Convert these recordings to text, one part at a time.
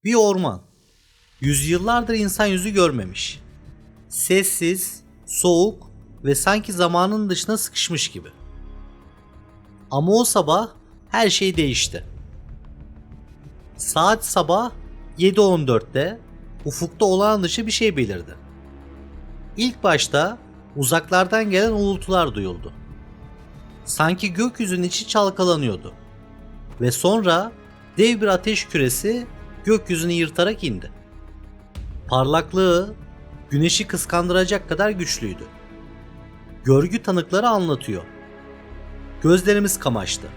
Bir orman. Yüzyıllardır insan yüzü görmemiş. Sessiz, soğuk ve sanki zamanın dışına sıkışmış gibi. Ama o sabah her şey değişti. Saat sabah 7:14'te ufukta olağan dışı bir şey belirdi. İlk başta uzaklardan gelen uğultular duyuldu. Sanki gökyüzünün içi çalkalanıyordu. Ve sonra dev bir ateş küresi gökyüzünü yırtarak indi. Parlaklığı güneşi kıskandıracak kadar güçlüydü. Görgü tanıkları anlatıyor. Gözlerimiz kamaştı.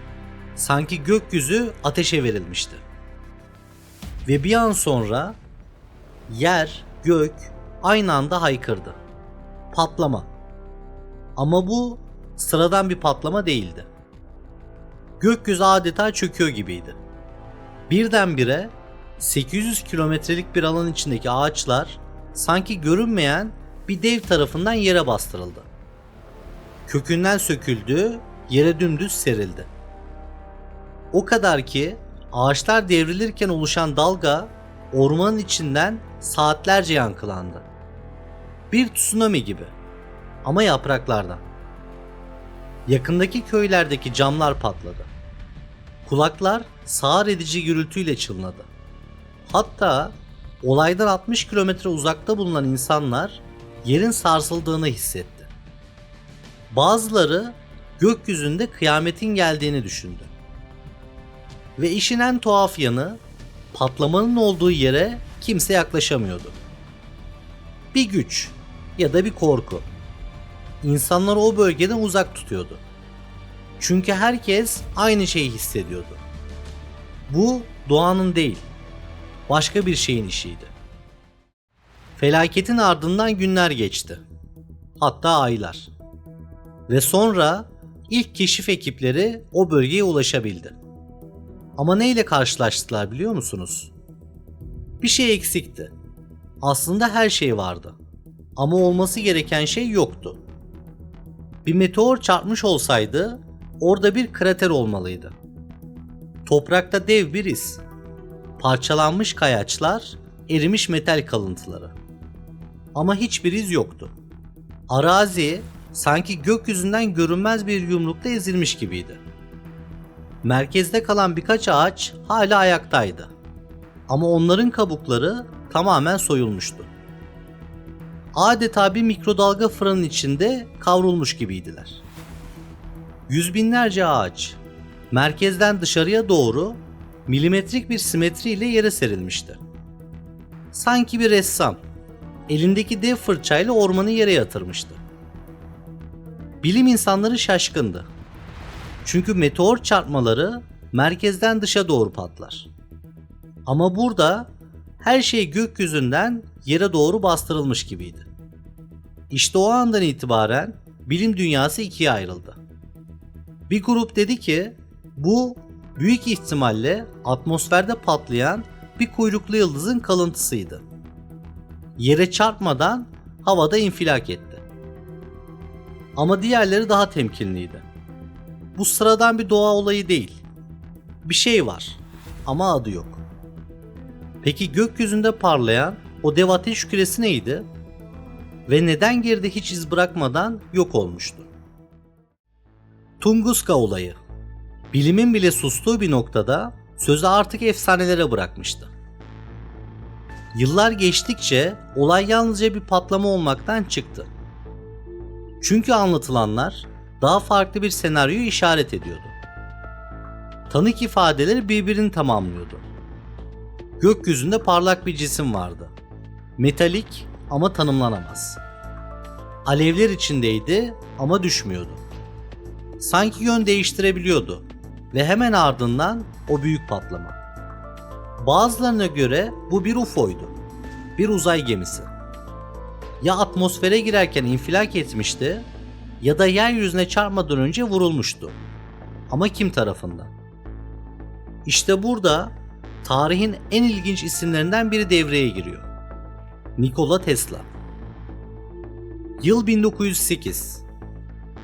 Sanki gökyüzü ateşe verilmişti. Ve bir an sonra yer, gök aynı anda haykırdı. Patlama. Ama bu sıradan bir patlama değildi. Gökyüzü adeta çöküyor gibiydi. Birdenbire 800 kilometrelik bir alan içindeki ağaçlar sanki görünmeyen bir dev tarafından yere bastırıldı. Kökünden söküldü, yere dümdüz serildi. O kadar ki ağaçlar devrilirken oluşan dalga ormanın içinden saatlerce yankılandı. Bir tsunami gibi ama yapraklardan. Yakındaki köylerdeki camlar patladı. Kulaklar sağır edici gürültüyle çınladı. Hatta olaydan 60 kilometre uzakta bulunan insanlar yerin sarsıldığını hissetti. Bazıları gökyüzünde kıyametin geldiğini düşündü. Ve işin en tuhaf yanı, patlamanın olduğu yere kimse yaklaşamıyordu. Bir güç ya da bir korku insanları o bölgeden uzak tutuyordu. Çünkü herkes aynı şeyi hissediyordu. Bu doğanın değil, başka bir şeyin işiydi. Felaketin ardından günler geçti. Hatta aylar. Ve sonra ilk keşif ekipleri o bölgeye ulaşabildi. Ama neyle karşılaştılar biliyor musunuz? Bir şey eksikti. Aslında her şey vardı. Ama olması gereken şey yoktu. Bir meteor çarpmış olsaydı orada bir krater olmalıydı. Toprakta dev bir iz. Parçalanmış kayaçlar, erimiş metal kalıntıları. Ama hiçbir iz yoktu. Arazi sanki gökyüzünden görünmez bir yumrukta ezilmiş gibiydi. Merkezde kalan birkaç ağaç hala ayaktaydı. Ama onların kabukları tamamen soyulmuştu. Adeta bir mikrodalga fırının içinde kavrulmuş gibiydiler. Yüz binlerce ağaç merkezden dışarıya doğru milimetrik bir simetriyle yere serilmişti. Sanki bir ressam elindeki dev fırçayla ormanı yere yatırmıştı. Bilim insanları şaşkındı. Çünkü meteor çarpmaları merkezden dışa doğru patlar. Ama burada her şey gökyüzünden yere doğru bastırılmış gibiydi. İşte o andan itibaren bilim dünyası ikiye ayrıldı. Bir grup dedi ki bu büyük ihtimalle atmosferde patlayan bir kuyruklu yıldızın kalıntısıydı. Yere çarpmadan havada infilak etti. Ama diğerleri daha temkinliydi. Bu sıradan bir doğa olayı değil. Bir şey var ama adı yok. Peki gökyüzünde parlayan o dev ateş küresi neydi? Ve neden geride hiç iz bırakmadan yok olmuştu? Tunguska olayı. Bilimin bile sustuğu bir noktada sözü artık efsanelere bırakmıştı. Yıllar geçtikçe olay yalnızca bir patlama olmaktan çıktı. Çünkü anlatılanlar daha farklı bir senaryoyu işaret ediyordu. Tanık ifadeleri birbirini tamamlıyordu. Gökyüzünde parlak bir cisim vardı. Metalik ama tanımlanamaz. Alevler içindeydi ama düşmüyordu. Sanki yön değiştirebiliyordu ve hemen ardından o büyük patlama. Bazılarına göre bu bir UFO'ydu. Bir uzay gemisi. Ya atmosfere girerken infilak etmişti ya da yeryüzüne çarpmadan önce vurulmuştu. Ama kim tarafından? İşte burada tarihin en ilginç isimlerinden biri devreye giriyor. Nikola Tesla. Yıl 1908.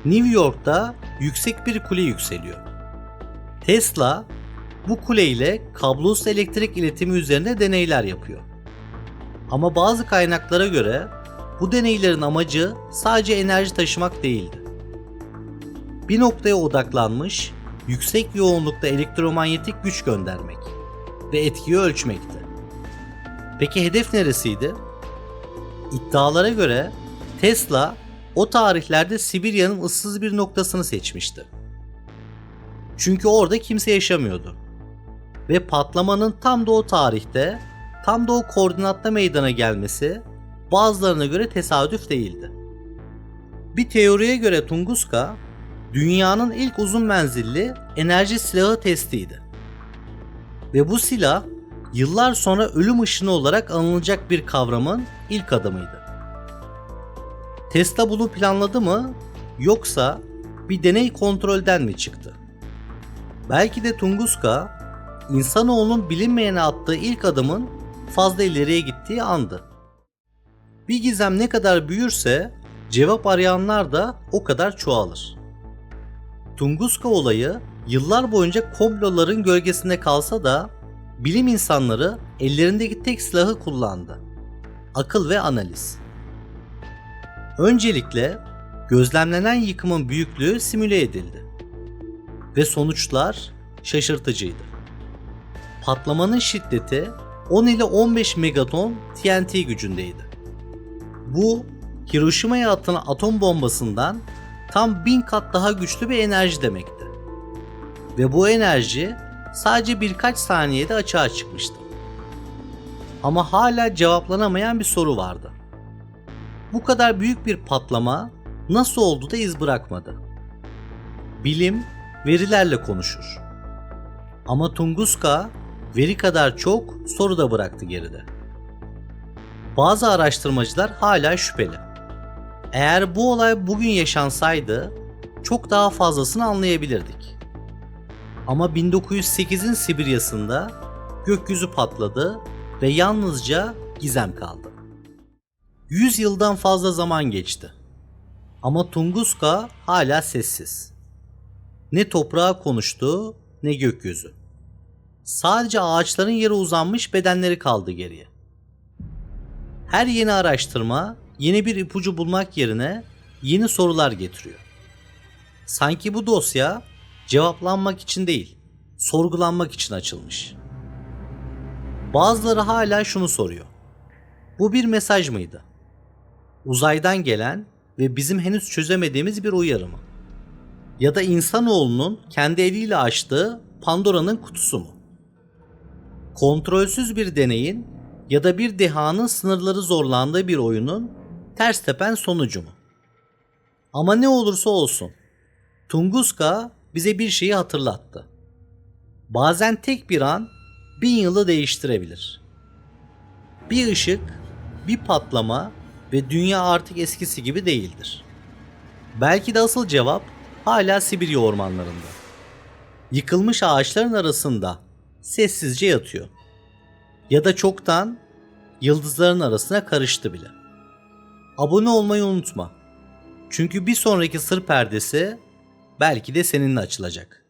New York'ta yüksek bir kule yükseliyor. Tesla bu kule ile kablosuz elektrik iletimi üzerinde deneyler yapıyor. Ama bazı kaynaklara göre bu deneylerin amacı sadece enerji taşımak değildi. Bir noktaya odaklanmış, yüksek yoğunlukta elektromanyetik güç göndermek ve etkiyi ölçmekti. Peki hedef neresiydi? İddialara göre Tesla o tarihlerde Sibirya'nın ıssız bir noktasını seçmişti. Çünkü orada kimse yaşamıyordu. Ve patlamanın tam da o tarihte, tam da o koordinatta meydana gelmesi bazılarına göre tesadüf değildi. Bir teoriye göre Tunguska, dünyanın ilk uzun menzilli enerji silahı testiydi. Ve bu silah, yıllar sonra ölüm ışını olarak anılacak bir kavramın ilk adımıydı. Tesla bunu planladı mı, yoksa bir deney kontrolden mi çıktı? Belki de Tunguska, insanoğlunun bilinmeyene attığı ilk adımın fazla ileriye gittiği andı. Bir gizem ne kadar büyürse, cevap arayanlar da o kadar çoğalır. Tunguska olayı yıllar boyunca komploların gölgesinde kalsa da bilim insanları ellerindeki tek silahı kullandı: akıl ve analiz. Öncelikle gözlemlenen yıkımın büyüklüğü simüle edildi ve sonuçlar şaşırtıcıydı. Patlamanın şiddeti 10 ile 15 megaton TNT gücündeydi. Bu, Hiroşima'ya atılan atom bombasından tam 1000 kat daha güçlü bir enerji demekti. Ve bu enerji sadece birkaç saniyede açığa çıkmıştı. Ama hala cevaplanamayan bir soru vardı. Bu kadar büyük bir patlama nasıl oldu da iz bırakmadı? Bilim verilerle konuşur. Ama Tunguska veri kadar çok soru da bıraktı geride. Bazı araştırmacılar hala şüpheli. Eğer bu olay bugün yaşansaydı çok daha fazlasını anlayabilirdik. Ama 1908'in Sibirya'sında gökyüzü patladı ve yalnızca gizem kaldı. 100 yıldan fazla zaman geçti. Ama Tunguska hala sessiz. Ne toprağa konuştu, ne gökyüzü. Sadece ağaçların yere uzanmış bedenleri kaldı geriye. Her yeni araştırma yeni bir ipucu bulmak yerine yeni sorular getiriyor. Sanki bu dosya cevaplanmak için değil, sorgulanmak için açılmış. Bazıları hala şunu soruyor: bu bir mesaj mıydı? Uzaydan gelen ve bizim henüz çözemediğimiz bir uyarı mı? Ya da insanoğlunun kendi eliyle açtığı Pandora'nın kutusu mu? Kontrolsüz bir deneyin ya da bir dehanın sınırları zorlandığı bir oyunun ters tepen sonucu mu? Ama ne olursa olsun, Tunguska bize bir şeyi hatırlattı. Bazen tek bir an 1000 yılı değiştirebilir. Bir ışık, bir patlama ve dünya artık eskisi gibi değildir. Belki de asıl cevap hala Sibirya ormanlarında. Yıkılmış ağaçların arasında sessizce yatıyor. Ya da çoktan yıldızların arasına karıştı bile. Abone olmayı unutma. Çünkü bir sonraki sır perdesi belki de seninle açılacak.